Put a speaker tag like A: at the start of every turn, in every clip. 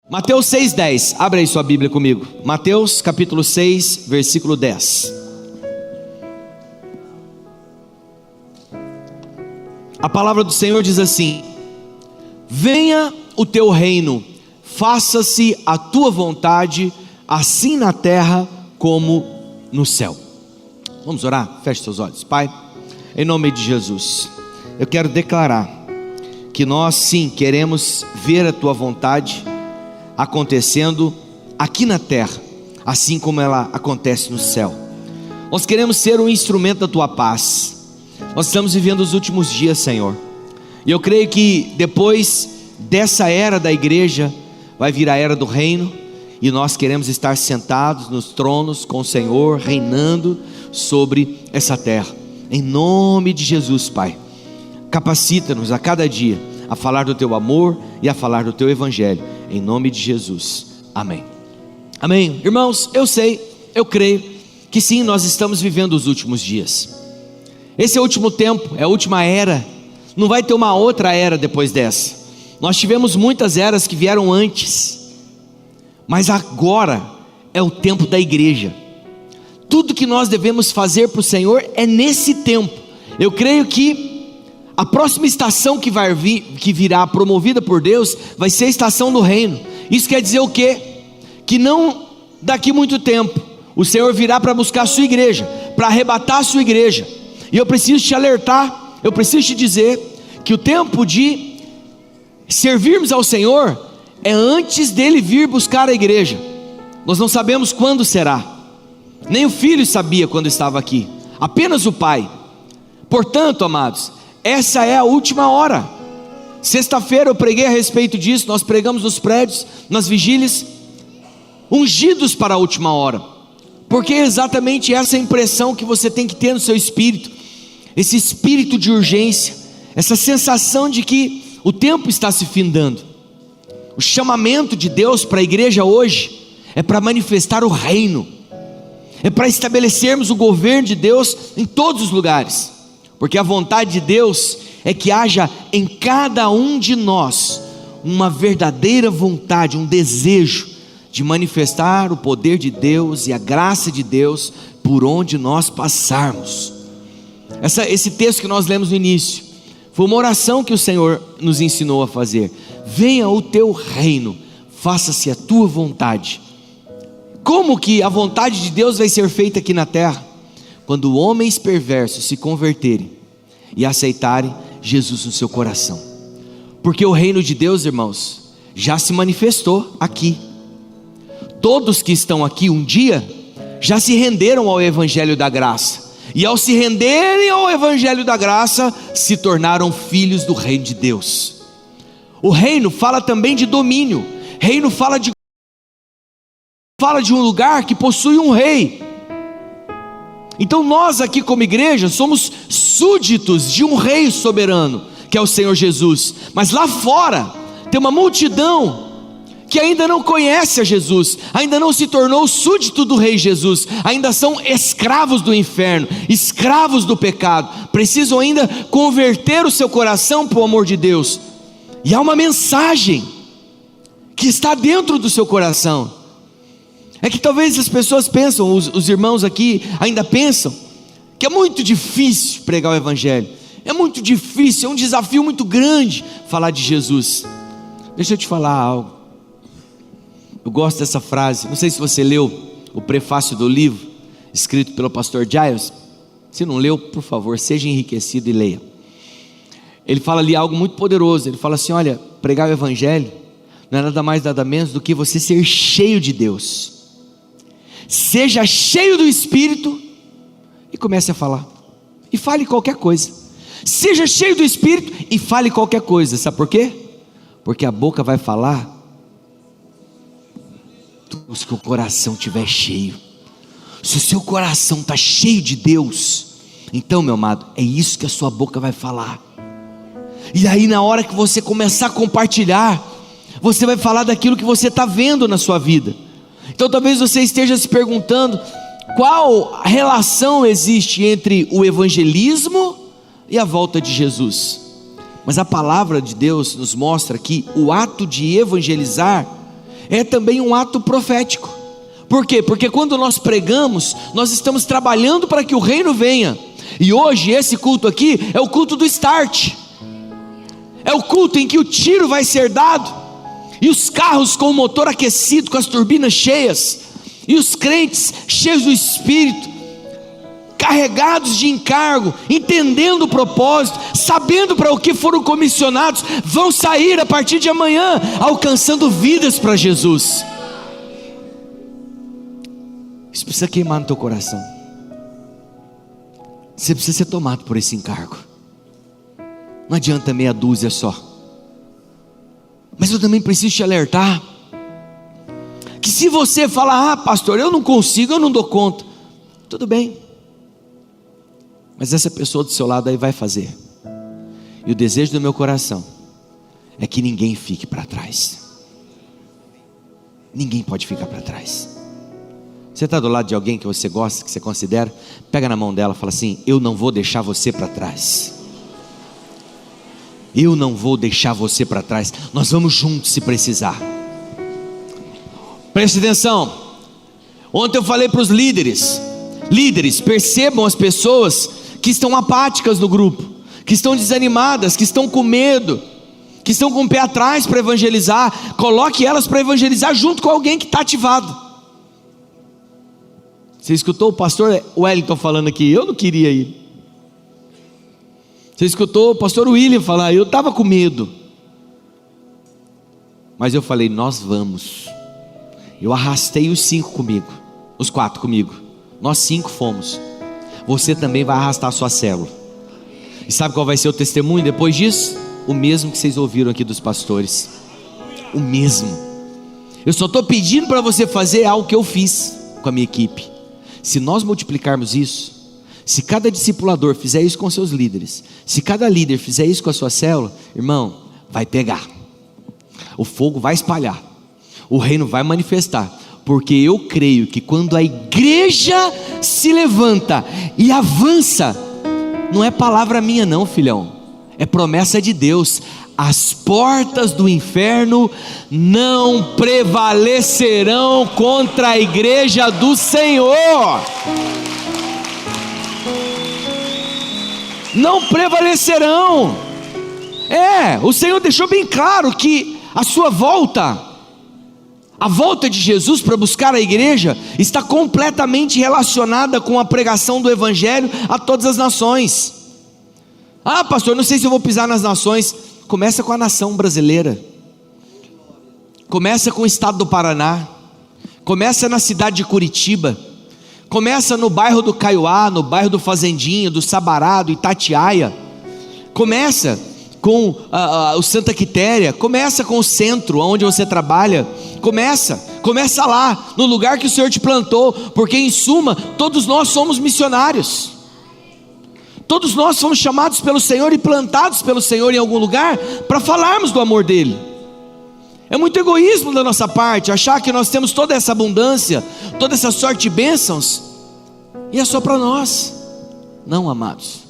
A: Mateus 6:10, abre aí sua Bíblia comigo. Mateus capítulo 6, versículo 10. A palavra do Senhor diz assim: venha o teu reino, faça-se a tua vontade, assim na terra como no céu. Vamos orar? Feche seus olhos. Pai, em nome de Jesus, eu quero declarar que nós sim queremos ver a tua vontade acontecendo aqui na terra, assim como ela acontece no céu. Nós queremos ser um instrumento da tua paz. Nós estamos vivendo os últimos dias, Senhor, e eu creio que depois dessa era da igreja vai vir a era do reino, e nós queremos estar sentados nos tronos com o Senhor, reinando sobre essa terra. Em nome de Jesus, Pai, capacita-nos a cada dia a falar do teu amor e a falar do teu evangelho, em nome de Jesus, amém. Amém. Irmãos, eu sei, eu creio que sim, nós estamos vivendo os últimos dias. Esse é o último tempo, é a última era. Não vai ter uma outra era depois dessa. Nós tivemos muitas eras que vieram antes, mas agora é o tempo da igreja. Tudo que nós devemos fazer para o Senhor é nesse tempo. Eu creio que a próxima estação que virá promovida por Deus vai ser a estação do reino. Isso quer dizer o quê? Que não daqui muito tempo o Senhor virá para buscar a sua igreja, para arrebatar a sua igreja. E eu preciso te alertar, eu preciso te dizer que o tempo de servirmos ao Senhor é antes dele vir buscar a igreja. Nós não sabemos quando será, nem o filho sabia quando estava aqui, apenas o pai. Portanto, amados, essa é a última hora. Sexta-feira eu preguei a respeito disso. Nós pregamos nos prédios, nas vigílias, ungidos para a última hora, porque é exatamente essa impressão que você tem que ter no seu espírito, esse espírito de urgência, essa sensação de que o tempo está se findando. O chamamento de Deus para a igreja hoje é para manifestar o reino, é para estabelecermos o governo de Deus em todos os lugares, porque a vontade de Deus é que haja em cada um de nós uma verdadeira vontade, um desejo de manifestar o poder de Deus e a graça de Deus por onde nós passarmos. Esse texto que nós lemos no início foi uma oração que o Senhor nos ensinou a fazer. Venha o teu reino, faça-se a tua vontade. Como que a vontade de Deus vai ser feita aqui na terra? Quando homens perversos se converterem e aceitarem Jesus no seu coração. Porque o reino de Deus, irmãos, já se manifestou aqui. Todos que estão aqui um dia já se renderam ao evangelho da graça, e ao se renderem ao evangelho da graça, se tornaram filhos do reino de Deus. O reino fala também de domínio. Reino fala de um lugar que possui um rei. Então nós aqui como igreja somos súditos de um rei soberano, que é o Senhor Jesus. Mas lá fora tem uma multidão que ainda não conhece a Jesus, ainda não se tornou súdito do rei Jesus, ainda são escravos do inferno, escravos do pecado, precisam ainda converter o seu coração para o amor de Deus. E há uma mensagem que está dentro do seu coração. É que talvez as pessoas pensam, os irmãos aqui ainda pensam que é muito difícil pregar o evangelho, é muito difícil, é um desafio muito grande falar de Jesus. Deixa eu te falar algo. Eu gosto dessa frase, não sei se você leu o prefácio do livro, escrito pelo pastor Giles. Se não leu, por favor, seja enriquecido e leia. Ele fala ali algo muito poderoso. Ele fala assim: olha, pregar o evangelho não é nada mais nada menos do que você ser cheio de Deus. Seja cheio do Espírito e comece a falar, e fale qualquer coisa. Seja cheio do Espírito e fale qualquer coisa. Sabe por quê? Porque a boca vai falar se o coração estiver cheio. Se o seu coração está cheio de Deus, então, meu amado, é isso que a sua boca vai falar. E aí na hora que você começar a compartilhar, você vai falar daquilo que você está vendo na sua vida. Então talvez você esteja se perguntando qual relação existe entre o evangelismo e a volta de Jesus. Mas a palavra de Deus nos mostra que o ato de evangelizar é também um ato profético. Por quê? Porque quando nós pregamos, nós estamos trabalhando para que o reino venha. E hoje esse culto aqui é o culto do start. É o culto em que o tiro vai ser dado, e os carros com o motor aquecido, com as turbinas cheias, e os crentes cheios do Espírito, carregados de encargo, entendendo o propósito, sabendo para o que foram comissionados, vão sair a partir de amanhã, alcançando vidas para Jesus. Isso precisa queimar no teu coração. Você precisa ser tomado por esse encargo. Não adianta meia dúzia só. Mas eu também preciso te alertar que se você falar: pastor, eu não consigo, eu não dou conta, tudo bem, mas essa pessoa do seu lado aí vai fazer. E o desejo do meu coração é que ninguém fique para trás. Ninguém pode ficar para trás. Você está do lado de alguém que você gosta, que você considera, pega na mão dela e fala assim: eu não vou deixar você para trás. Eu não vou deixar você para trás. Nós vamos juntos se precisar. Preste atenção. Ontem eu falei para os líderes: percebam as pessoas que estão apáticas no grupo, que estão desanimadas, que estão com medo, que estão com o pé atrás para evangelizar. Coloque elas para evangelizar junto com alguém que está ativado. Você escutou o pastor Wellington falando aqui: eu não queria ir. Você escutou o pastor William falar: eu estava com medo. Mas eu falei: nós vamos. Eu arrastei os 5 comigo, os 4 comigo. Nós 5 fomos. Você também vai arrastar a sua célula. E sabe qual vai ser o testemunho depois disso? O mesmo que vocês ouviram aqui dos pastores. O mesmo. Eu só estou pedindo para você fazer algo que eu fiz com a minha equipe. Se nós multiplicarmos isso, se cada discipulador fizer isso com seus líderes, se cada líder fizer isso com a sua célula, irmão, vai pegar. O fogo vai espalhar. O reino vai manifestar. Porque eu creio que quando a igreja se levanta e avança, não é palavra minha não, filhão, é promessa de Deus: as portas do inferno não prevalecerão contra a igreja do Senhor. Não prevalecerão. O Senhor deixou bem claro que a sua volta, a volta de Jesus para buscar a igreja, está completamente relacionada com a pregação do evangelho a todas as nações. Pastor, não sei se eu vou pisar nas nações. Começa com a nação brasileira, começa com o estado do Paraná, começa na cidade de Curitiba, começa no bairro do Caiuá, no bairro do Fazendinha, do Sabará, do Itatiaia, começa com o Santa Quitéria, começa com o centro onde você trabalha, começa lá, no lugar que o Senhor te plantou, porque em suma, todos nós somos missionários. Todos nós somos chamados pelo Senhor e plantados pelo Senhor em algum lugar para falarmos do amor dele. É muito egoísmo da nossa parte achar que nós temos toda essa abundância, toda essa sorte de bênçãos, e é só para nós. Não, amados.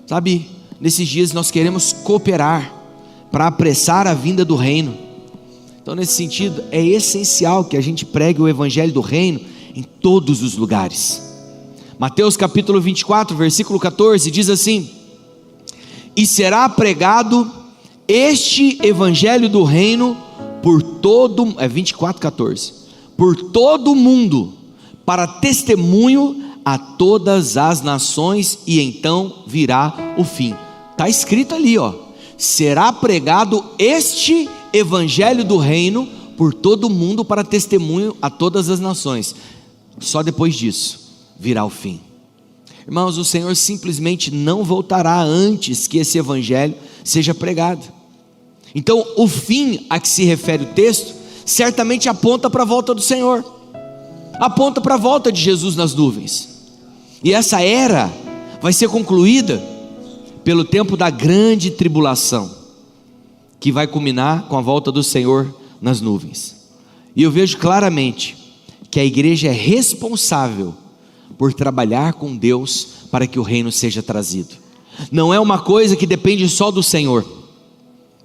A: Sabe, nesses dias nós queremos cooperar para apressar a vinda do reino. Então, nesse sentido, é essencial que a gente pregue o evangelho do reino em todos os lugares. Mateus capítulo 24, versículo 14, diz assim: e será pregado este evangelho do reino por todo, 24:14, por todo o mundo, para testemunho a todas as nações, e então virá o fim. Está escrito ali, será pregado este evangelho do reino por todo o mundo, para testemunho a todas as nações. Só depois disso virá o fim. Irmãos, o Senhor simplesmente não voltará antes que esse evangelho seja pregado. Então, o fim a que se refere o texto certamente aponta para a volta do Senhor, aponta para a volta de Jesus nas nuvens. E essa era vai ser concluída pelo tempo da grande tribulação, que vai culminar com a volta do Senhor nas nuvens. E eu vejo claramente que a igreja é responsável por trabalhar com Deus para que o reino seja trazido. Não é uma coisa que depende só do Senhor,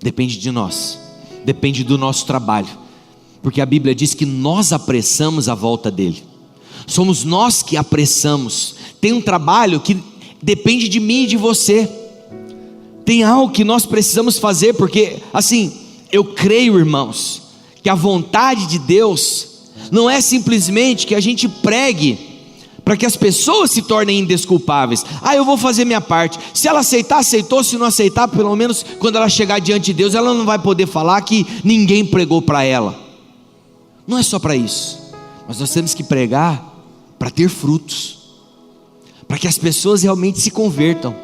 A: depende de nós, depende do nosso trabalho, Porque a Bíblia diz que nós apressamos a volta dele. Somos nós que apressamos. Tem um trabalho que depende de mim e de você. Tem algo que nós precisamos fazer, porque assim, eu creio, irmãos, que a vontade de Deus não é simplesmente que a gente pregue para que as pessoas se tornem indesculpáveis. Eu vou fazer minha parte. Se ela aceitar, aceitou. Se não aceitar, pelo menos quando ela chegar diante de Deus, ela não vai poder falar que ninguém pregou para ela. Não é só para isso, mas nós temos que pregar para ter frutos, para que as pessoas realmente se convertam,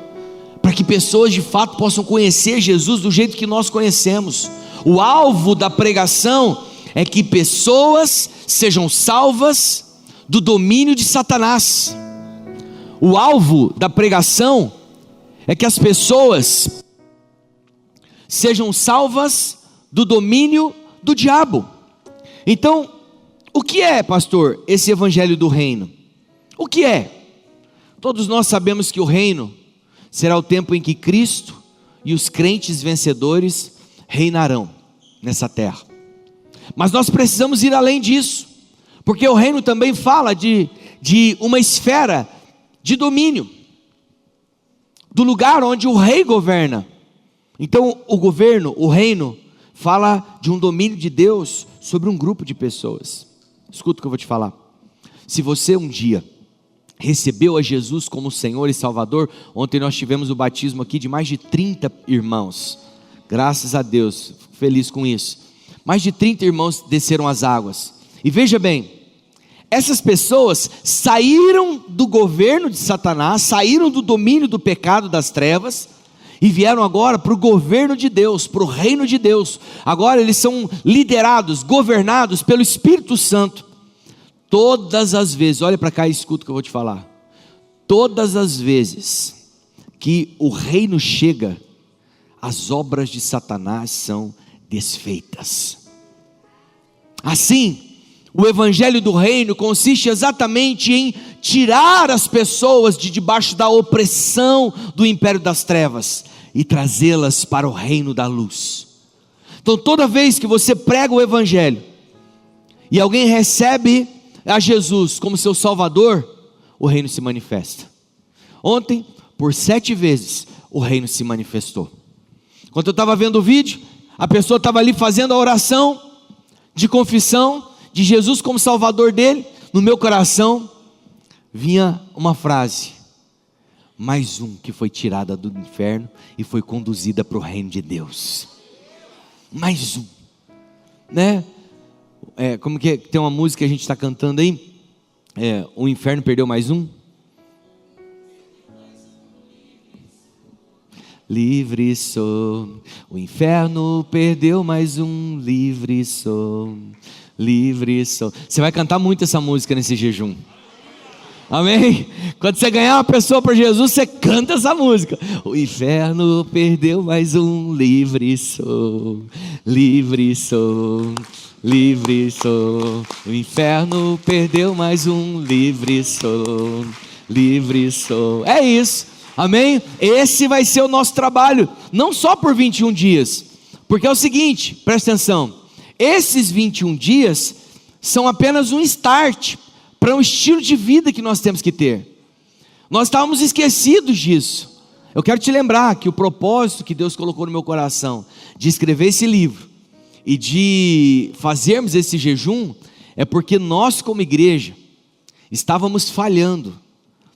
A: para que pessoas de fato possam conhecer Jesus do jeito que nós conhecemos. O alvo da pregação é que pessoas sejam salvas do domínio de Satanás. O alvo da pregação é que as pessoas sejam salvas do domínio do diabo. Então, o que é, pastor, esse evangelho do reino? O que é? Todos nós sabemos que o reino será o tempo em que Cristo e os crentes vencedores reinarão nessa terra. Mas nós precisamos ir além disso, porque o reino também fala de uma esfera de domínio, do lugar onde o rei governa. Então o governo, o reino, fala de um domínio de Deus sobre um grupo de pessoas. Escuta o que eu vou te falar. Se você um dia recebeu a Jesus como Senhor e Salvador, ontem nós tivemos o batismo aqui de mais de 30 irmãos, graças a Deus, fico feliz com isso. Mais de 30 irmãos desceram as águas, e veja bem, essas pessoas saíram do governo de Satanás, saíram do domínio do pecado, das trevas, e vieram agora para o governo de Deus, para o reino de Deus. Agora eles são liderados, governados pelo Espírito Santo. Todas as vezes, olha para cá e escuta o que eu vou te falar. Todas as vezes que o reino chega, as obras de Satanás são desfeitas. Assim, o evangelho do reino consiste exatamente em tirar as pessoas de debaixo da opressão do império das trevas e trazê-las para o reino da luz. Então toda vez que você prega o evangelho e alguém recebe a Jesus como seu Salvador, o reino se manifesta. Ontem, por 7 vezes, o reino se manifestou. Quando eu estava vendo o vídeo, a pessoa estava ali fazendo a oração de confissão de Jesus como Salvador dele. No meu coração vinha uma frase: mais um que foi tirada do inferno e foi conduzida para o reino de Deus. Mais um, né? Como que tem uma música que a gente está cantando aí? O inferno perdeu mais um. Livre sou, o inferno perdeu mais um. Livre sou, livre sou. Você vai cantar muito essa música nesse jejum. Amém? Quando você ganhar uma pessoa para Jesus, você canta essa música. O inferno perdeu mais um. Livre sou, livre sou, livre sou. O inferno perdeu mais um. Livre sou, livre sou. É isso, amém? Esse vai ser o nosso trabalho, não só por 21 dias, porque é o seguinte, presta atenção, esses 21 dias são apenas um start para um estilo de vida que nós temos que ter. Nós estávamos esquecidos disso. Eu quero te lembrar que o propósito que Deus colocou no meu coração de escrever esse livro e de fazermos esse jejum é porque nós, como igreja, estávamos falhando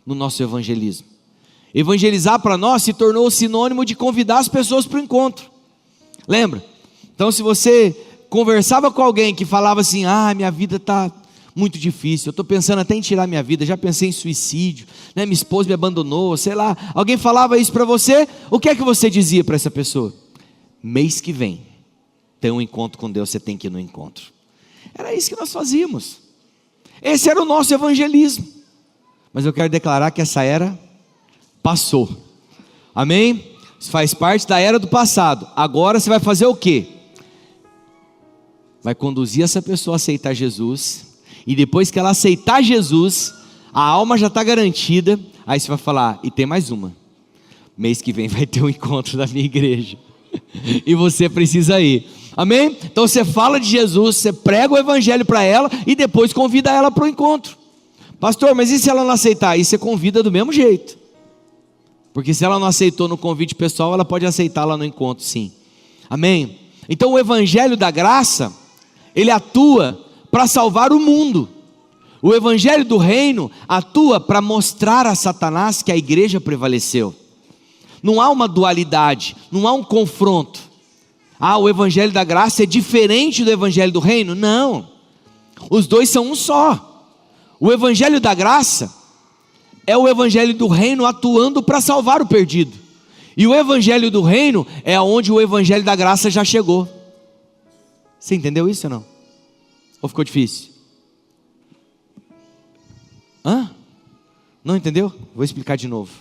A: no nosso evangelismo. Evangelizar para nós se tornou sinônimo de convidar as pessoas para o encontro. Lembra? Então, se você conversava com alguém que falava assim: minha vida está muito difícil, eu estou pensando até em tirar minha vida, já pensei em suicídio, né? Minha esposa me abandonou, sei lá. Alguém falava isso para você, o que é que você dizia para essa pessoa? Mês que vem tem um encontro com Deus, você tem que ir no encontro. Era isso que nós fazíamos. Esse era o nosso evangelismo. Mas eu quero declarar que essa era passou. Amém? Isso faz parte da era do passado. Agora você vai fazer o quê? Vai conduzir essa pessoa a aceitar Jesus. E depois que ela aceitar Jesus, a alma já está garantida. Aí você vai falar: e tem mais uma. Mês que vem vai ter um encontro da minha igreja. E você precisa ir. Amém? Então você fala de Jesus, você prega o evangelho para ela e depois convida ela para o encontro. Pastor, mas e se ela não aceitar? Aí você convida do mesmo jeito. Porque se ela não aceitou no convite pessoal, ela pode aceitar lá no encontro, sim. Amém? Então o evangelho da graça, ele atua para salvar o mundo. O evangelho do reino atua para mostrar a Satanás que a igreja prevaleceu. Não há uma dualidade, não há um confronto. O evangelho da graça é diferente do evangelho do reino? Não, os dois são um só. O evangelho da graça é o evangelho do reino atuando para salvar o perdido, e o evangelho do reino é onde o evangelho da graça já chegou. Você entendeu isso ou não? Ou ficou difícil? Não entendeu? Vou explicar de novo,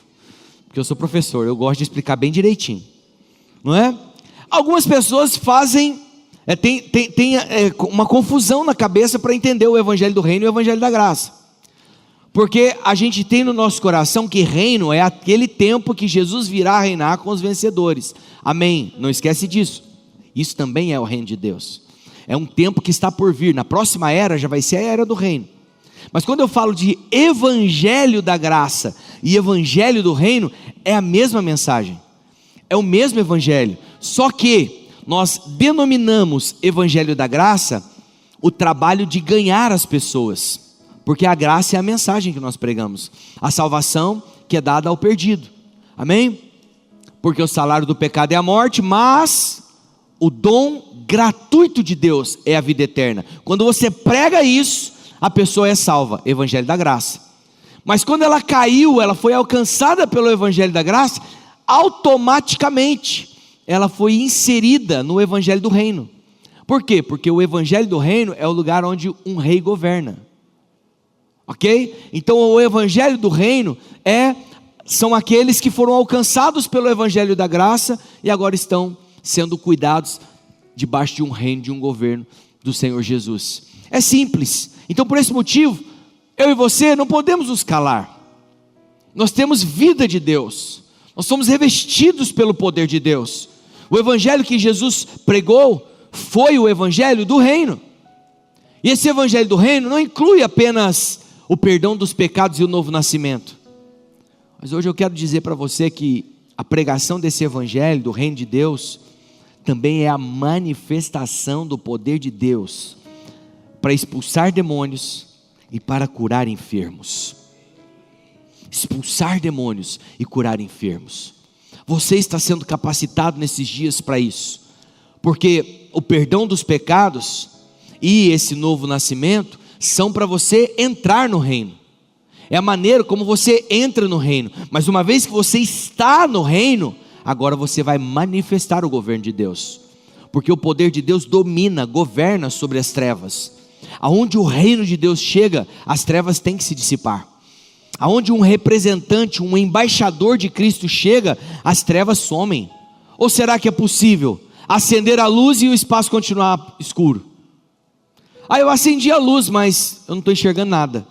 A: porque eu sou professor, eu gosto de explicar bem direitinho, não é? Algumas pessoas fazem, tem uma confusão na cabeça para entender o evangelho do reino e o evangelho da graça, porque a gente tem no nosso coração que reino é aquele tempo que Jesus virá reinar com os vencedores. Amém? Não esquece disso. Isso também é o reino de Deus. É um tempo que está por vir. Na próxima era já vai ser a era do reino. Mas quando eu falo de evangelho da graça e evangelho do reino, é a mesma mensagem, é o mesmo evangelho, só que nós denominamos evangelho da graça o trabalho de ganhar as pessoas, porque a graça é a mensagem que nós pregamos, a salvação que é dada ao perdido. Amém? Porque o salário do pecado é a morte, mas o dom gratuito de Deus é a vida eterna. Quando você prega isso, a pessoa é salva, evangelho da graça. Mas quando ela caiu, ela foi alcançada pelo evangelho da graça, automaticamente ela foi inserida no evangelho do reino. Por quê? Porque o evangelho do reino é o lugar onde um rei governa. Ok? Então o evangelho do reino são aqueles que foram alcançados pelo evangelho da graça e agora estão sendo cuidados debaixo de um reino, de um governo do Senhor Jesus. É simples. Então por esse motivo, eu e você não podemos nos calar. Nós temos vida de Deus, nós somos revestidos pelo poder de Deus. O evangelho que Jesus pregou foi o evangelho do reino. E esse evangelho do reino não inclui apenas o perdão dos pecados e o novo nascimento. Mas hoje eu quero dizer para você que a pregação desse evangelho do reino de Deus também é a manifestação do poder de Deus para expulsar demônios e para curar enfermos. Expulsar demônios e curar enfermos. Você está sendo capacitado nesses dias para isso, porque o perdão dos pecados e esse novo nascimento são para você entrar no reino. É a maneira como você entra no reino. Mas uma vez que você está no reino, agora você vai manifestar o governo de Deus, porque o poder de Deus domina, governa sobre as trevas. Aonde o reino de Deus chega, as trevas têm que se dissipar. Aonde um representante, um embaixador de Cristo chega, as trevas somem. Ou será que é possível acender a luz e o espaço continuar escuro? Eu acendi a luz, mas eu não estou enxergando nada.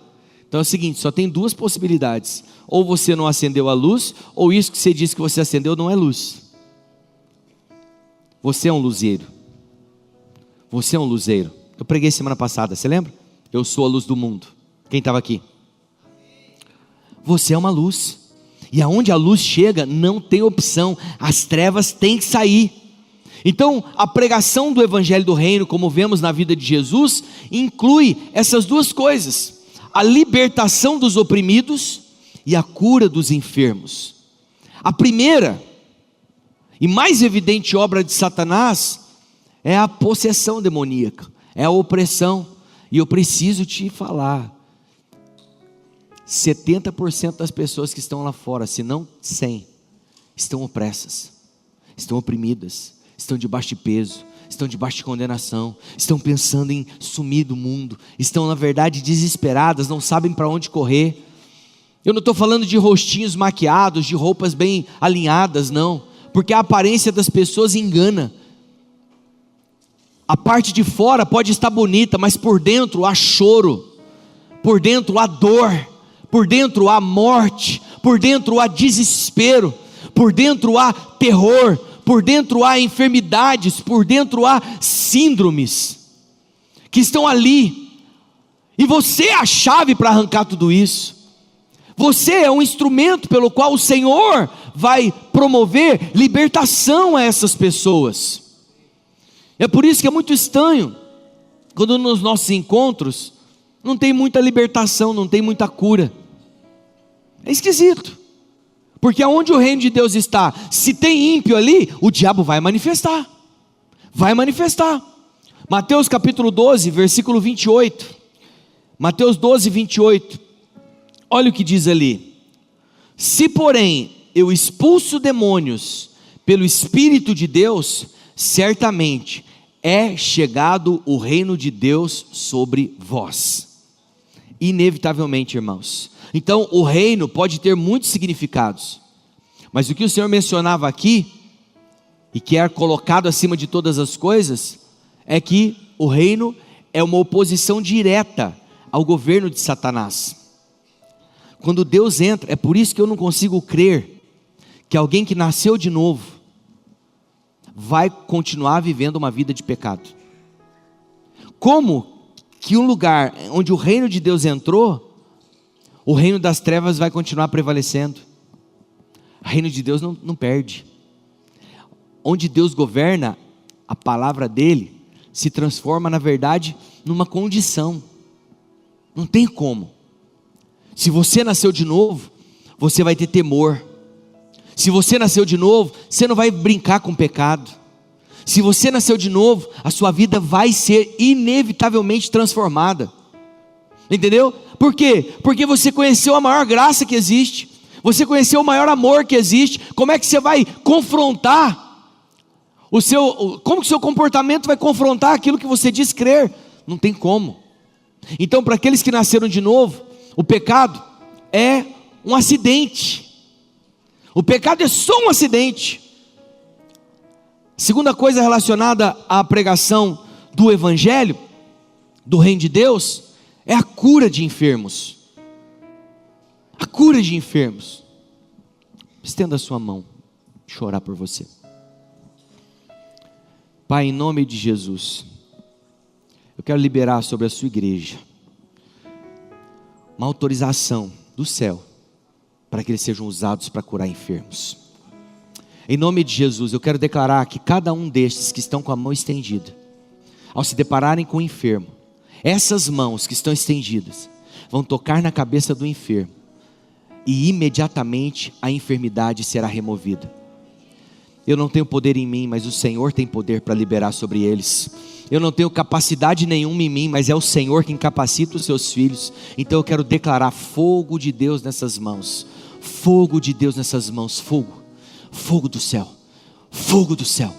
A: Então é o seguinte, só tem duas possibilidades: ou você não acendeu a luz, ou isso que você disse que você acendeu não é luz. Você é um luzeiro. Você é um luzeiro. Eu preguei semana passada, você lembra? Eu sou a luz do mundo. Quem estava aqui? Você é uma luz. E aonde a luz chega, não tem opção. As trevas têm que sair. Então, a pregação do evangelho do reino, como vemos na vida de Jesus, inclui essas duas coisas: a libertação dos oprimidos e a cura dos enfermos. A primeira e mais evidente obra de Satanás é a possessão demoníaca, é a opressão. E eu preciso te falar, 70% das pessoas que estão lá fora, se não 100%, estão opressas, estão oprimidas, estão debaixo de peso, estão debaixo de condenação, estão pensando em sumir do mundo, estão na verdade desesperadas, não sabem para onde correr. Eu não estou falando de rostinhos maquiados, de roupas bem alinhadas, não, porque a aparência das pessoas engana. A parte de fora pode estar bonita, mas por dentro há choro, por dentro há dor, por dentro há morte, por dentro há desespero, por dentro há terror, por dentro há enfermidades, por dentro há síndromes, que estão ali, e você é a chave para arrancar tudo isso. Você é um instrumento pelo qual o Senhor vai promover libertação a essas pessoas. É por isso que é muito estranho, quando nos nossos encontros, não tem muita libertação, não tem muita cura. É esquisito, porque aonde o reino de Deus está, se tem ímpio ali, o diabo vai manifestar. Mateus capítulo 12, versículo 28. Mateus 12, 28. Olha o que diz ali: se porém eu expulso demônios pelo Espírito de Deus, certamente é chegado o reino de Deus sobre vós. Inevitavelmente, irmãos. Então o reino pode ter muitos significados, mas o que o Senhor mencionava aqui, e que é colocado acima de todas as coisas, é que o reino é uma oposição direta ao governo de Satanás. Quando Deus entra, é por isso que eu não consigo crer que alguém que nasceu de novo vai continuar vivendo uma vida de pecado. Como que um lugar onde o reino de Deus entrou, o reino das trevas vai continuar prevalecendo? O reino de Deus não perde. Onde Deus governa, a palavra dele se transforma, na verdade, numa condição. Não tem como. Se você nasceu de novo, você vai ter temor. Se você nasceu de novo, você não vai brincar com o pecado. Se você nasceu de novo, a sua vida vai ser inevitavelmente transformada. Entendeu? Por quê? Porque você conheceu a maior graça que existe. Você conheceu o maior amor que existe. Como é que você vai confrontar como que o seu comportamento vai confrontar aquilo que você diz crer? Não tem como. Então, para aqueles que nasceram de novo, o pecado é um acidente. O pecado é só um acidente. Segunda coisa relacionada à pregação do Evangelho, do Reino de Deus, é a cura de enfermos. A cura de enfermos. Estenda a sua mão, deixa eu orar por você. Pai, em nome de Jesus, eu quero liberar sobre a sua igreja uma autorização do céu, para que eles sejam usados para curar enfermos. Em nome de Jesus, eu quero declarar que cada um destes que estão com a mão estendida, ao se depararem com o enfermo, essas mãos que estão estendidas, vão tocar na cabeça do enfermo, e imediatamente a enfermidade será removida. Eu não tenho poder em mim, mas o Senhor tem poder para liberar sobre eles. Eu não tenho capacidade nenhuma em mim, mas é o Senhor quem capacita os seus filhos. Então eu quero declarar fogo de Deus nessas mãos. Fogo de Deus nessas mãos. Fogo. Fogo do céu. Fogo do céu.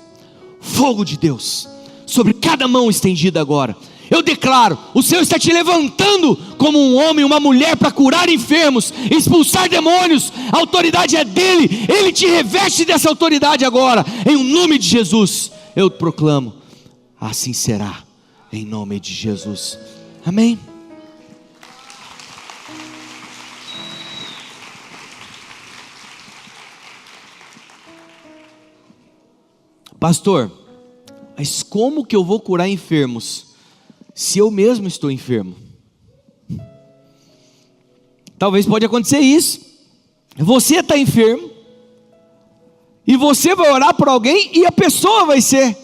A: Fogo de Deus. Sobre cada mão estendida agora. Eu declaro, o Senhor está te levantando como um homem, uma mulher para curar enfermos, expulsar demônios. A autoridade é dele. Ele te reveste dessa autoridade agora. Em nome de Jesus, eu proclamo. Assim será, em nome de Jesus. Amém. Pastor, mas como que eu vou curar enfermos se eu mesmo estou enfermo? Talvez pode acontecer isso. Você está enfermo e você vai orar por alguém e a pessoa vai ser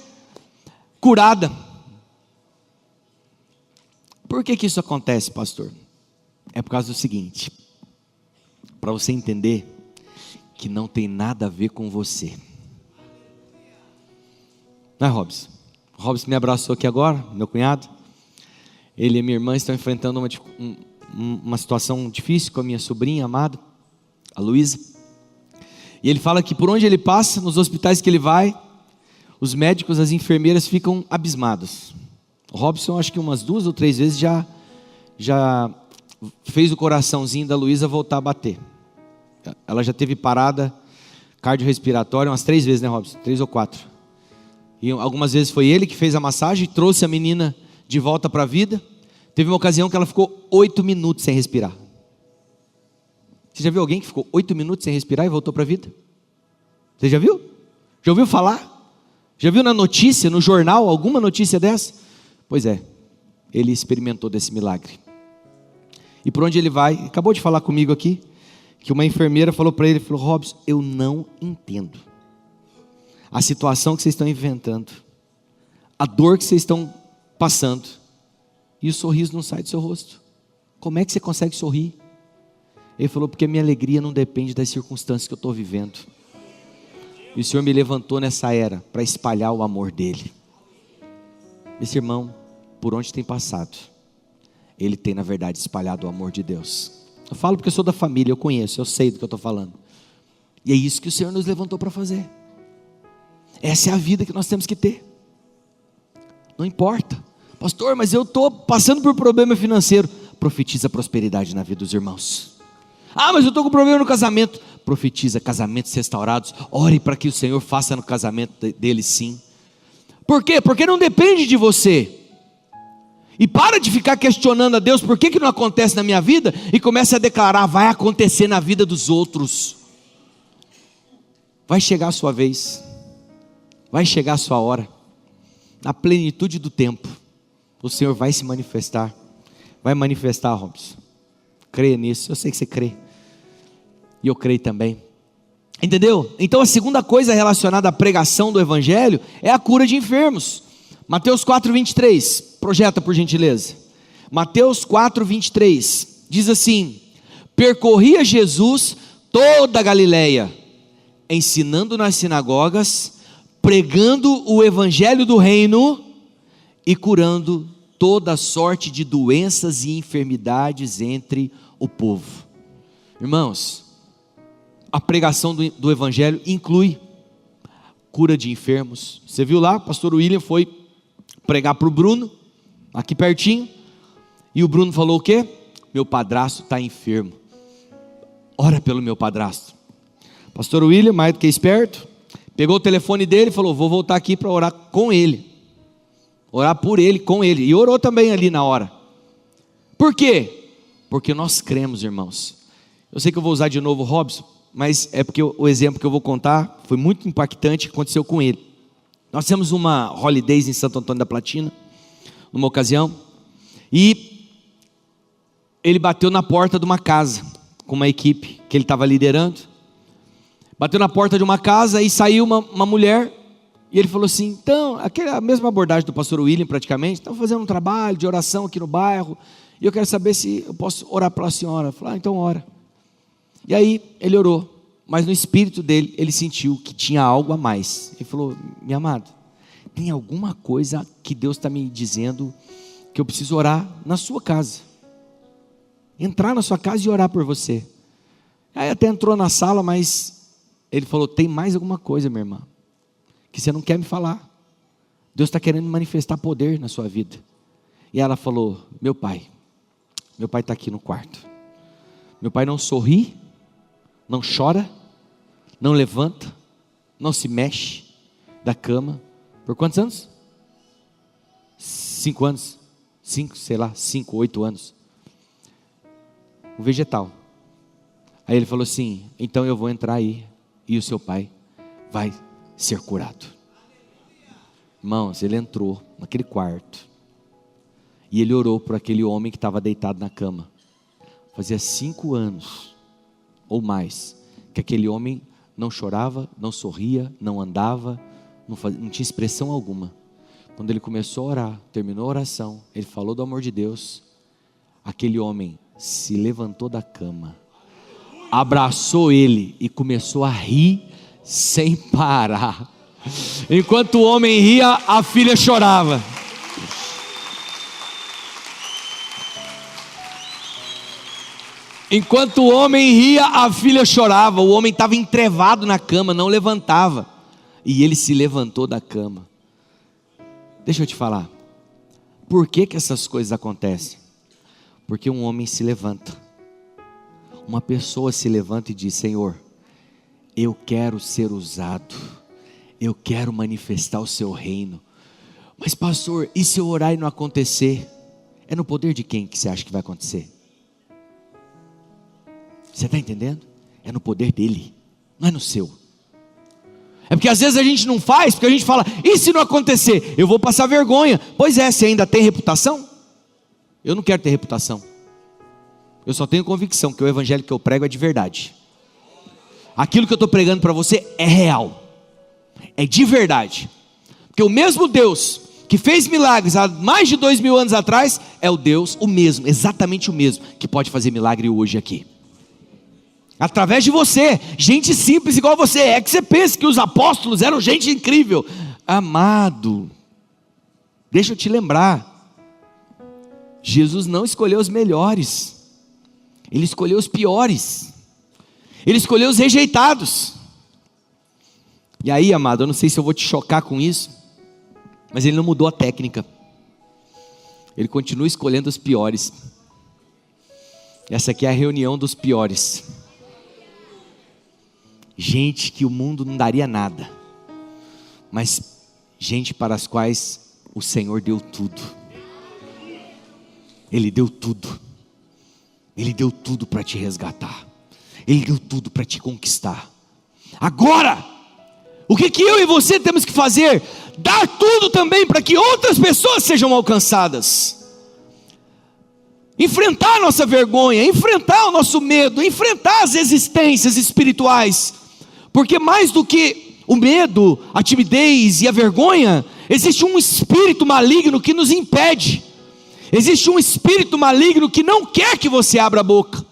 A: curada. Por que isso acontece, pastor? É por causa do seguinte, para você entender que não tem nada a ver com você. Não é, Robson? O Robson me abraçou aqui agora, meu cunhado. Ele e minha irmã estão enfrentando uma situação difícil com a minha sobrinha amada, a Luísa. E ele fala que por onde ele passa, nos hospitais que ele vai, os médicos, as enfermeiras ficam abismados. O Robson, acho que umas 2 ou 3 vezes já fez o coraçãozinho da Luísa voltar a bater. Ela já teve parada cardiorrespiratória umas 3 vezes, né, Robson? 3 ou 4. E algumas vezes foi ele que fez a massagem, trouxe a menina de volta para a vida. Teve uma ocasião que ela ficou 8 minutos sem respirar. Você já viu alguém que ficou 8 minutos sem respirar e voltou para a vida? Você já viu? Já ouviu falar? Já viu na notícia, no jornal, alguma notícia dessa? Pois é, ele experimentou desse milagre. E por onde ele vai, acabou de falar comigo aqui, que uma enfermeira falou para ele, falou: Robson, eu não entendo a situação que vocês estão inventando, a dor que vocês estão passando, e o sorriso não sai do seu rosto. Como é que você consegue sorrir? Ele falou: porque minha alegria não depende das circunstâncias que eu estou vivendo. E o Senhor me levantou nessa era para espalhar o amor dele. Esse irmão, por onde tem passado, ele tem na verdade espalhado o amor de Deus. Eu falo porque eu sou da família, eu conheço, eu sei do que eu estou falando. E é isso que o Senhor nos levantou para fazer. Essa é a vida que nós temos que ter. Não importa, pastor, mas eu estou passando por problema financeiro. Profetiza prosperidade na vida dos irmãos. Ah, mas eu estou com problema no casamento. Profetiza casamentos restaurados. Ore para que o Senhor faça no casamento dele sim. Por quê? Porque não depende de você. E para de ficar questionando a Deus, por que não acontece na minha vida? E começa a declarar, vai acontecer na vida dos outros. Vai chegar a sua vez. Vai chegar a sua hora. Na plenitude do tempo, o Senhor vai se manifestar. Vai manifestar, Robson. Creia nisso, eu sei que você crê. E eu creio também. Entendeu? Então a segunda coisa relacionada à pregação do Evangelho é a cura de enfermos. Mateus 4:23, projeta por gentileza. Mateus 4:23, diz assim: percorria Jesus toda a Galileia, ensinando nas sinagogas, pregando o Evangelho do reino e curando toda sorte de doenças e enfermidades entre o povo. Irmãos, a pregação do Evangelho inclui cura de enfermos. Você viu lá, o pastor William foi pregar para o Bruno, aqui pertinho, e o Bruno falou o quê? Meu padrasto está enfermo, ora pelo meu padrasto. Pastor William, mais do que esperto, pegou o telefone dele e falou: vou voltar aqui para orar com ele, orar por ele, com ele, e orou também ali na hora. Por quê? Porque nós cremos, irmãos. Eu sei que eu vou usar de novo o Robson, mas é porque o exemplo que eu vou contar foi muito impactante, que aconteceu com ele. Nós temos uma holidays em Santo Antônio da Platina, numa ocasião, e ele bateu na porta de uma casa, com uma equipe que ele estava liderando. Bateu na porta de uma casa e saiu uma mulher, e ele falou assim: então, a mesma abordagem do pastor William praticamente, estamos fazendo um trabalho de oração aqui no bairro, e eu quero saber se eu posso orar pela senhora. Eu falei: então ora. E aí ele orou, mas no espírito dele, ele sentiu que tinha algo a mais. Ele falou: minha amada, tem alguma coisa que Deus está me dizendo que eu preciso orar na sua casa, entrar na sua casa e orar por você. Aí até entrou na sala, mas ele falou: tem mais alguma coisa, minha irmã, que você não quer me falar. Deus está querendo manifestar poder na sua vida. E ela falou: meu pai está aqui no quarto. Meu pai não sorri, não chora, não levanta, não se mexe da cama. Por quantos anos? 5 anos. 5, 8 anos. Um vegetal. Aí ele falou assim: então eu vou entrar aí e o seu pai vai ser curado. Irmãos, ele entrou naquele quarto e ele orou por aquele homem que estava deitado na cama. Fazia 5 anos ou mais que aquele homem não chorava, não sorria, não andava, não tinha expressão alguma. Quando ele começou a orar, terminou a oração, ele falou do amor de Deus. Aquele homem se levantou da cama, abraçou ele e começou a rir sem parar. Enquanto o homem ria, a filha chorava. Enquanto o homem ria, a filha chorava. O homem estava entrevado na cama, não levantava. E ele se levantou da cama. Deixa eu te falar, por que essas coisas acontecem? Porque um homem se levanta, uma pessoa se levanta e diz: Senhor, eu quero ser usado, eu quero manifestar o seu reino. Mas pastor, e se eu orar e não acontecer? É no poder de quem que você acha que vai acontecer? Você está entendendo? É no poder dele, não é no seu. É porque às vezes a gente não faz, porque a gente fala: e se não acontecer? Eu vou passar vergonha. Pois é, você ainda tem reputação? Eu não quero ter reputação. Eu só tenho convicção que o evangelho que eu prego é de verdade. Aquilo que eu estou pregando para você é real, é de verdade. Porque o mesmo Deus que fez milagres há mais de 2000 anos atrás é o Deus, o mesmo, exatamente o mesmo, que pode fazer milagre hoje aqui. Através de você, gente simples igual você. É que você pensa que os apóstolos eram gente incrível. Amado, deixa eu te lembrar, Jesus não escolheu os melhores, Ele escolheu os piores, Ele escolheu os rejeitados. E aí, amado, eu não sei se eu vou te chocar com isso, mas Ele não mudou a técnica. Ele continua escolhendo os piores. Essa aqui é a reunião dos piores. Gente que o mundo não daria nada, mas gente para as quais o Senhor deu tudo. Ele deu tudo. Ele deu tudo para te resgatar. Ele deu tudo para te conquistar. Agora, o que eu e você temos que fazer? Dar tudo também para que outras pessoas sejam alcançadas. Enfrentar a nossa vergonha, enfrentar o nosso medo, enfrentar as resistências espirituais. Porque mais do que o medo, a timidez e a vergonha, existe um espírito maligno que nos impede. Existe um espírito maligno que não quer que você abra a boca.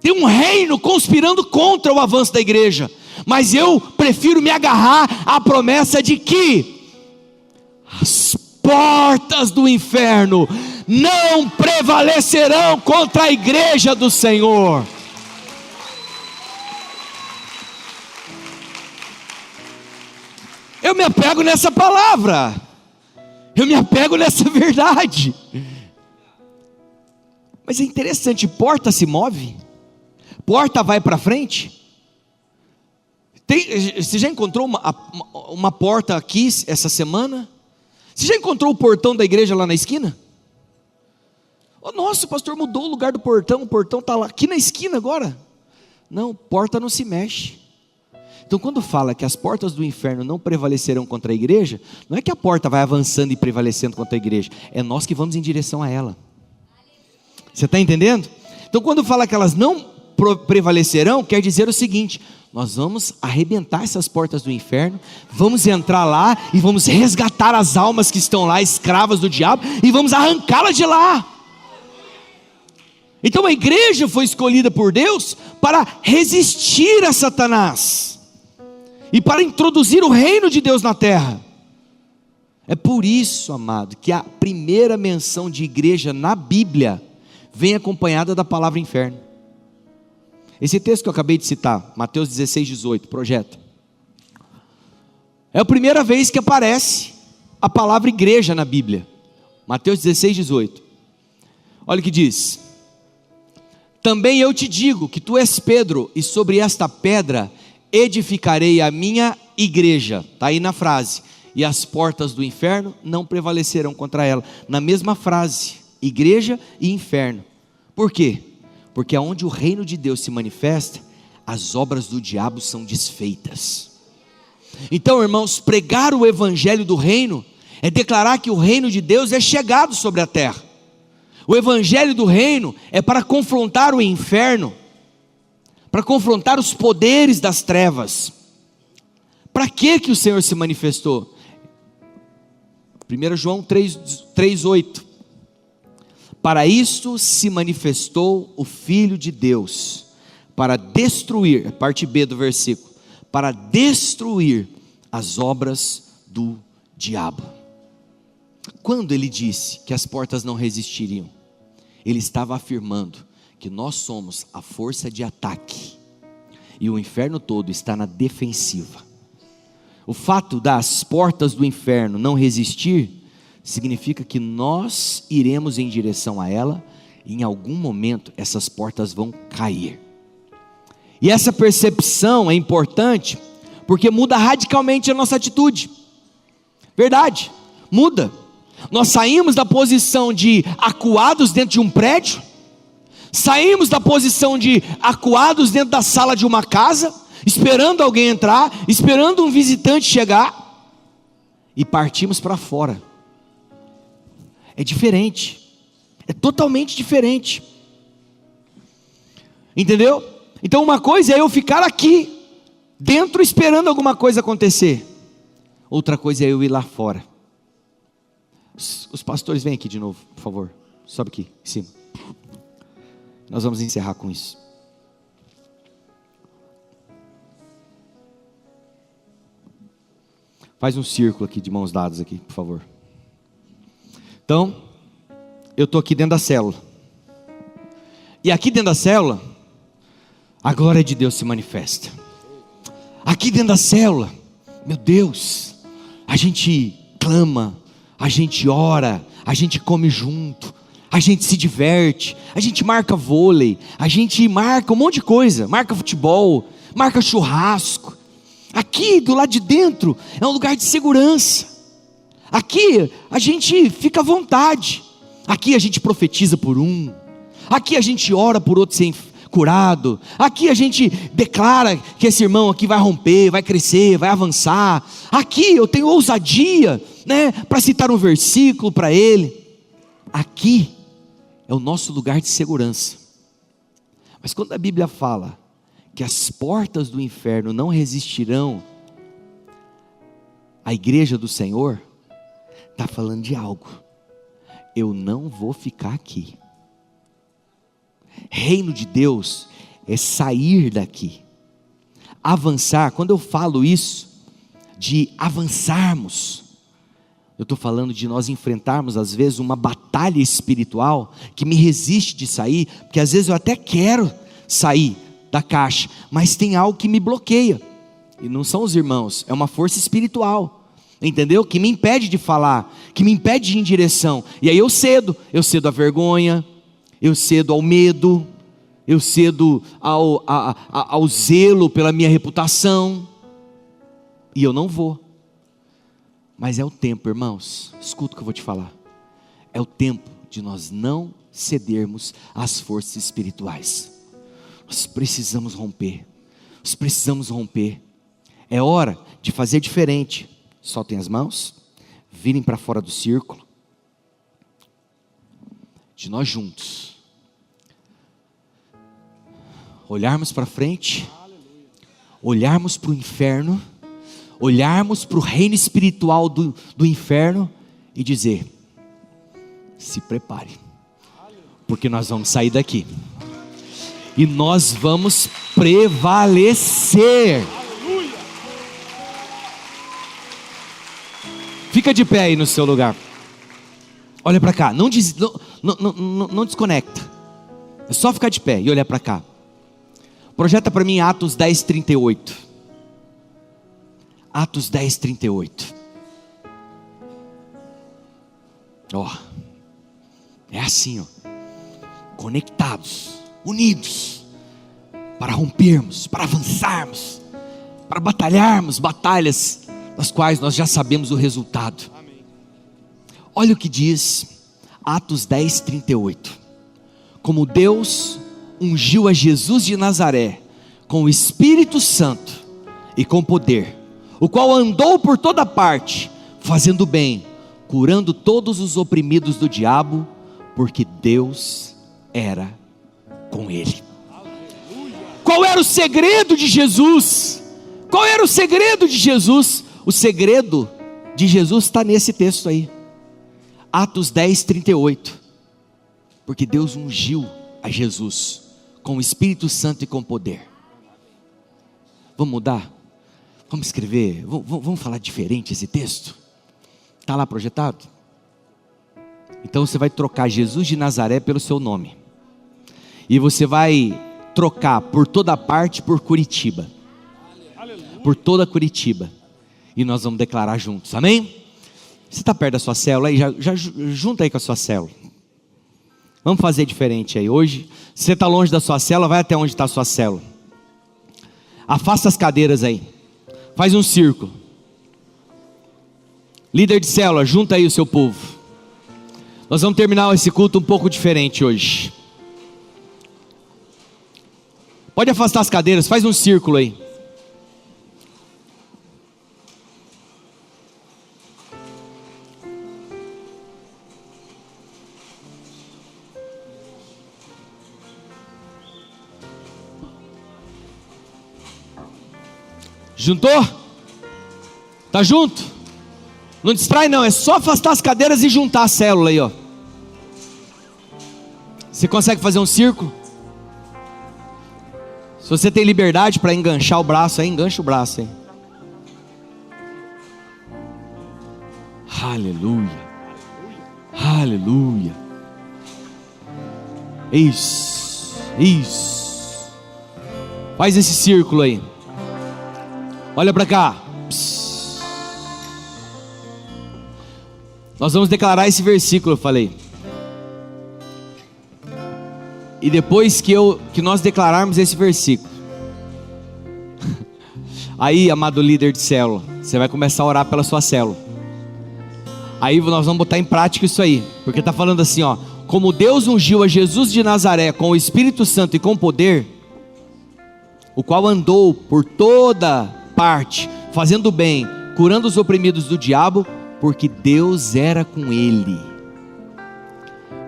A: Tem um reino conspirando contra o avanço da igreja. Mas eu prefiro me agarrar à promessa de que as portas do inferno não prevalecerão contra a igreja do Senhor. Eu me apego nessa palavra, eu me apego nessa verdade. Mas é interessante, porta se move, porta vai para frente. Você já encontrou uma porta aqui essa semana? Você já encontrou o portão da igreja lá na esquina? Oh, nossa, o pastor mudou o lugar do portão, o portão está lá, aqui na esquina agora. Não, porta não se mexe. Então quando fala que as portas do inferno não prevalecerão contra a igreja, não é que a porta vai avançando e prevalecendo contra a igreja, é nós que vamos em direção a ela. Você está entendendo? Então quando fala que elas não prevalecerão, quer dizer o seguinte: nós vamos arrebentar essas portas do inferno, vamos entrar lá e vamos resgatar as almas que estão lá, escravas do diabo, e vamos arrancá-las de lá. Então a igreja foi escolhida por Deus para resistir a Satanás e para introduzir o reino de Deus na terra. É por isso, amado, que a primeira menção de igreja na Bíblia vem acompanhada da palavra inferno. Esse texto que eu acabei de citar, Mateus 16, 18, projeta. É a primeira vez que aparece a palavra igreja na Bíblia. Mateus 16, 18. Olha o que diz: também eu te digo que tu és Pedro, e sobre esta pedra edificarei a minha igreja. Está aí na frase. E as portas do inferno não prevalecerão contra ela. Na mesma frase, igreja e inferno. Por quê? Porque aonde o reino de Deus se manifesta, as obras do diabo são desfeitas. Então, irmãos, pregar o evangelho do reino é declarar que o reino de Deus é chegado sobre a terra. O evangelho do reino é para confrontar o inferno, para confrontar os poderes das trevas. Para que o Senhor se manifestou? 1 João 3:8. Para isto se manifestou o Filho de Deus, para destruir, parte B do versículo, para destruir as obras do diabo. Quando ele disse que as portas não resistiriam, ele estava afirmando que nós somos a força de ataque, e o inferno todo está na defensiva. O fato das portas do inferno não resistir, significa que nós iremos em direção a ela, e em algum momento essas portas vão cair. E essa percepção é importante, porque muda radicalmente a nossa atitude. Verdade, muda. Nós saímos da posição de acuados dentro de um prédio, saímos da posição de acuados dentro da sala de uma casa, esperando alguém entrar, esperando um visitante chegar, e partimos para fora. É diferente, é totalmente diferente, entendeu? Então uma coisa é eu ficar aqui, dentro esperando alguma coisa acontecer, outra coisa é eu ir lá fora. Os pastores vêm aqui de novo, por favor, sobe aqui em cima, nós vamos encerrar com isso. Faz um círculo aqui de mãos dadas aqui, por favor. Então, eu estou aqui dentro da célula. E aqui dentro da célula, a glória de Deus se manifesta. Aqui dentro da célula, meu Deus, a gente clama, a gente ora, a gente come junto, a gente se diverte, a gente marca vôlei, a gente marca um monte de coisa, marca futebol, marca churrasco. Aqui do lado de dentro é um lugar de segurança. Aqui a gente fica à vontade. Aqui a gente profetiza por um. Aqui a gente ora por outro ser curado. Aqui a gente declara que esse irmão aqui vai romper, vai crescer, vai avançar. Aqui eu tenho ousadia, para citar um versículo para ele. Aqui é o nosso lugar de segurança. Mas quando a Bíblia fala que as portas do inferno não resistirão à igreja do Senhor, está falando de algo. Eu não vou ficar aqui. Reino de Deus é sair daqui, avançar. Quando eu falo isso, de avançarmos, eu estou falando de nós enfrentarmos às vezes uma batalha espiritual que me resiste de sair, porque às vezes eu até quero sair da caixa, mas tem algo que me bloqueia, e não são os irmãos, é uma força espiritual, entendeu? Que me impede de falar, que me impede de ir em direção, e aí eu cedo à vergonha, eu cedo ao medo, eu cedo ao zelo pela minha reputação, e eu não vou. Mas é o tempo, irmãos, escuta o que eu vou te falar, é o tempo de nós não cedermos às forças espirituais. Nós precisamos romper, é hora de fazer diferente. Soltem as mãos, virem para fora do círculo, de nós juntos, olharmos para frente, olharmos para o inferno, olharmos para o reino espiritual do inferno e dizer: se prepare, porque nós vamos sair daqui e nós vamos prevalecer. Fica de pé aí no seu lugar, olha para cá, não desconecta, é só ficar de pé e olhar para cá. Projeta para mim Atos 10:38. Atos 10:38. É assim, conectados, unidos, para rompermos, para avançarmos, para batalharmos batalhas das quais nós já sabemos o resultado. Amém. Olha o que diz Atos 10:38. Como Deus ungiu a Jesus de Nazaré com o Espírito Santo e com poder, o qual andou por toda parte, fazendo bem, curando todos os oprimidos do diabo, porque Deus era com ele. Qual era o segredo de Jesus? Qual era o segredo de Jesus? O segredo de Jesus está nesse texto aí, Atos 10:38. Porque Deus ungiu a Jesus com o Espírito Santo e com poder. Vamos mudar? Vamos escrever? Vamos falar diferente esse texto? Está lá projetado? Então você vai trocar Jesus de Nazaré pelo seu nome, e você vai trocar por toda parte por Curitiba, por toda Curitiba, e nós vamos declarar juntos, amém? Você está perto da sua célula aí? Já junta aí com a sua célula. Vamos fazer diferente aí. Hoje, se você está longe da sua célula, vai até onde está a sua célula. Afasta as cadeiras aí, faz um círculo. Líder de célula, junta aí o seu povo. Nós vamos terminar esse culto um pouco diferente hoje. Pode afastar as cadeiras, faz um círculo aí. Juntou? Tá junto? Não distrai não, é só afastar as cadeiras e juntar a célula aí, ó. Você consegue fazer um círculo? Se você tem liberdade para enganchar o braço aí, engancha o braço aí. Aleluia. Aleluia. Isso. Isso. Faz esse círculo aí. Olha para cá. Psss. Nós vamos declarar esse versículo, eu falei. E depois que nós declararmos esse versículo, aí, amado líder de célula, você vai começar a orar pela sua célula. Aí nós vamos botar em prática isso aí, porque está falando assim, ó: como Deus ungiu a Jesus de Nazaré com o Espírito Santo e com poder, o qual andou por toda parte, fazendo bem, curando os oprimidos do diabo, porque Deus era com ele.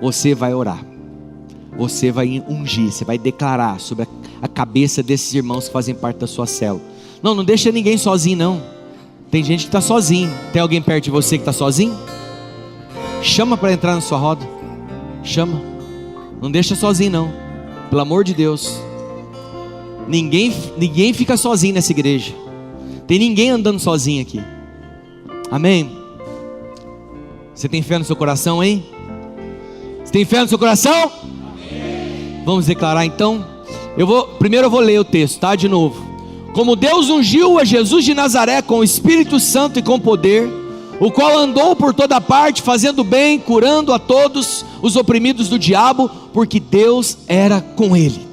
A: Você vai orar. Você vai ungir, você vai declarar sobre a cabeça desses irmãos que fazem parte da sua célula. Não deixa ninguém sozinho não. Tem gente que está sozinho. Tem alguém perto de você que está sozinho? Chama para entrar na sua roda. Chama. Não deixa sozinho não. Pelo amor de Deus. Ninguém fica sozinho nessa igreja. Tem ninguém andando sozinho aqui. Amém? Você tem fé no seu coração, hein? Você tem fé no seu coração? Vamos declarar então. Primeiro eu vou ler o texto, tá? De novo. Como Deus ungiu a Jesus de Nazaré com o Espírito Santo e com poder, o qual andou por toda parte, fazendo bem, curando a todos os oprimidos do diabo, porque Deus era com ele.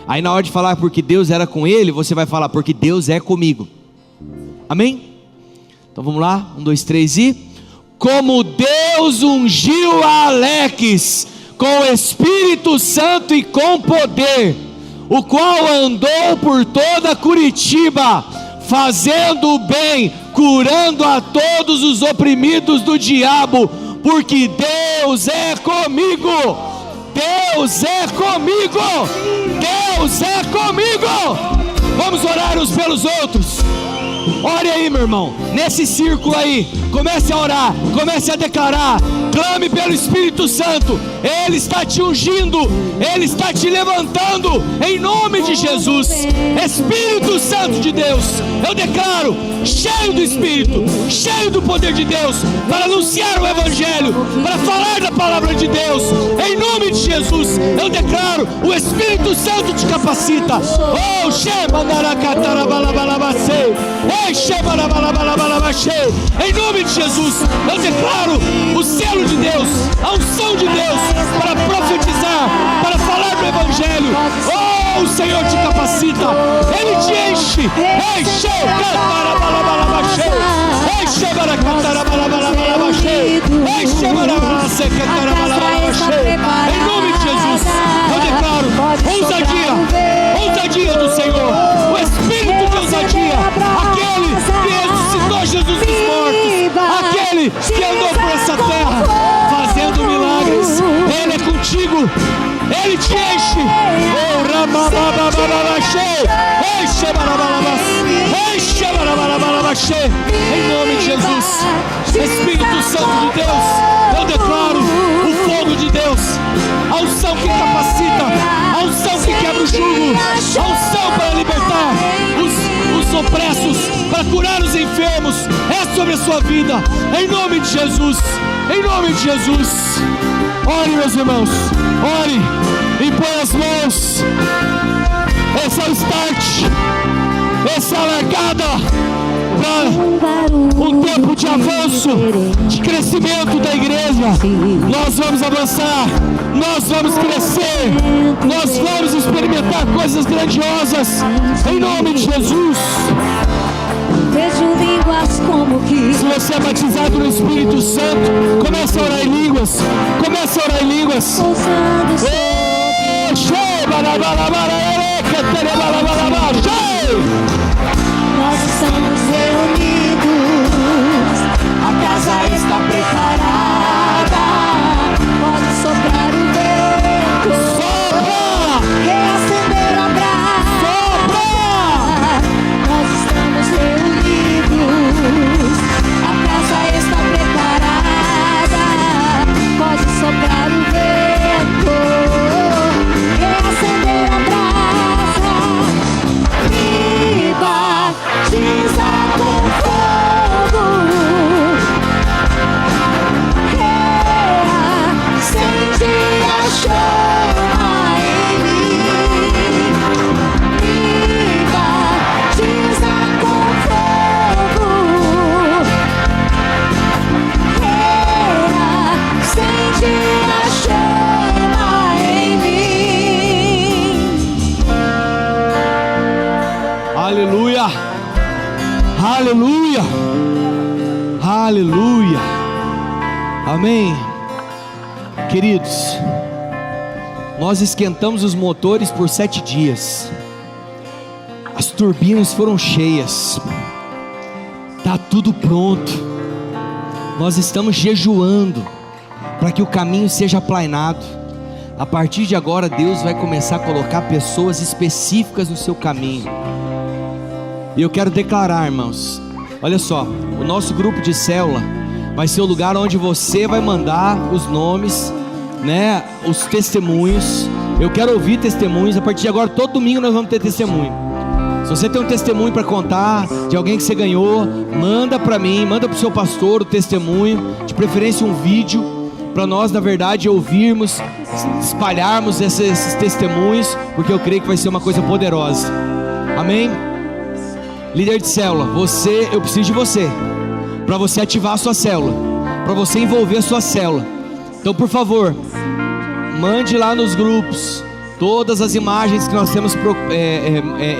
A: Aí na hora de falar porque Deus era com ele, você vai falar porque Deus é comigo. Amém? Então vamos lá, 1, 2, 3 e... Como Deus ungiu a Alex com o Espírito Santo e com poder, o qual andou por toda Curitiba, fazendo o bem, curando a todos os oprimidos do diabo, porque Deus é comigo. Deus é comigo. Deus é comigo. Vamos orar uns pelos outros. Ore aí, meu irmão, nesse círculo aí, comece a orar, comece a declarar, clame pelo Espírito Santo. Ele está te ungindo, Ele está te levantando, em nome de Jesus. Espírito Santo de Deus, eu declaro, cheio do Espírito, cheio do poder de Deus, para anunciar o Evangelho, para falar da palavra de Deus, em nome de Jesus. Eu declaro, o Espírito Santo te capacita. Oh, em nome de Jesus, eu declaro o selo de Deus, a unção de Deus, para profetizar, para falar do Evangelho. Oh, o Senhor te capacita, Ele te enche. Em nome de Jesus, eu declaro ousadia do Senhor, o Espírito de ousadia, aquele que ressuscitou Jesus dos mortos, aquele que andou por essa terra fazendo milagres. Ele é contigo, Ele te enche. Em nome de Jesus, Espírito Santo de Deus, eu declaro o fogo de Deus, a unção que capacita, a unção que quebra o jugo, a unção para libertar os opressos, para curar os enfermos, é sobre a sua vida, em nome de Jesus, em nome de Jesus. Ore, meus irmãos, ore, impõe as mãos. Esse é o start, essa é a largada para um tempo de avanço, de crescimento da igreja. Nós vamos avançar, nós vamos crescer, nós vamos experimentar coisas grandiosas, em nome de Jesus.
B: Vejo línguas como que...
A: Se você é batizado no Espírito Santo, comece a orar em línguas. Comece a orar em línguas.
B: Nós estamos reunidos, a casa está preparada. Pode soprar o vento,
A: sopra,
B: reacender a brasa.
A: sopra.
B: Nós estamos
A: Aleluia. Aleluia. Amém. Queridos, nós esquentamos os motores por 7 dias. As turbinas foram cheias. Está tudo pronto. Nós estamos jejuando para que o caminho seja aplainado. A partir de agora, Deus vai começar a colocar pessoas específicas no seu caminho. E eu quero declarar, irmãos, olha só, o nosso grupo de célula vai ser o lugar onde você vai mandar os nomes, né, os testemunhos. Eu quero ouvir testemunhos. A partir de agora, todo domingo nós vamos ter testemunho. Se você tem um testemunho para contar de alguém que você ganhou, manda para mim, manda para o seu pastor o testemunho, de preferência um vídeo, para nós, na verdade, ouvirmos, espalharmos esses testemunhos, porque eu creio que vai ser uma coisa poderosa. Amém? Líder de célula, eu preciso de você, para você ativar a sua célula, para você envolver a sua célula. Então, por favor, mande lá nos grupos todas as imagens que nós temos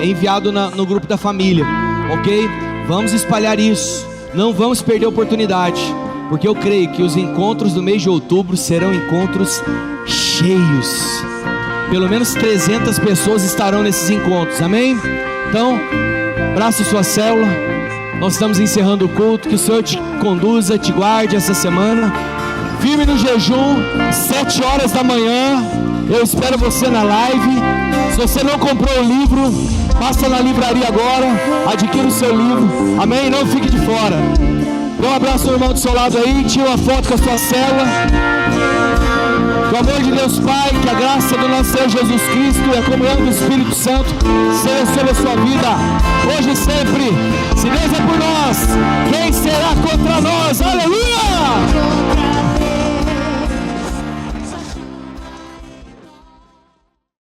A: enviado no grupo da família, ok? Vamos espalhar isso, não vamos perder a oportunidade, porque eu creio que os encontros do mês de outubro serão encontros cheios. Pelo menos 300 pessoas estarão nesses encontros, amém? Então, abraça sua célula. Nós estamos encerrando o culto. Que o Senhor te conduza, te guarde essa semana. Firme no jejum, 7 horas da manhã. Eu espero você na live. Se você não comprou o livro, passa na livraria agora, adquira o seu livro, amém? Não fique de fora. Dê um abraço ao irmão do seu lado aí, tira uma foto com a sua célula. Que o amor de Deus Pai, que a graça do nosso Senhor Jesus Cristo e a comunhão do Espírito Santo seja sobre a sua vida, hoje e sempre. Se Deus é por nós, quem será contra nós? Aleluia!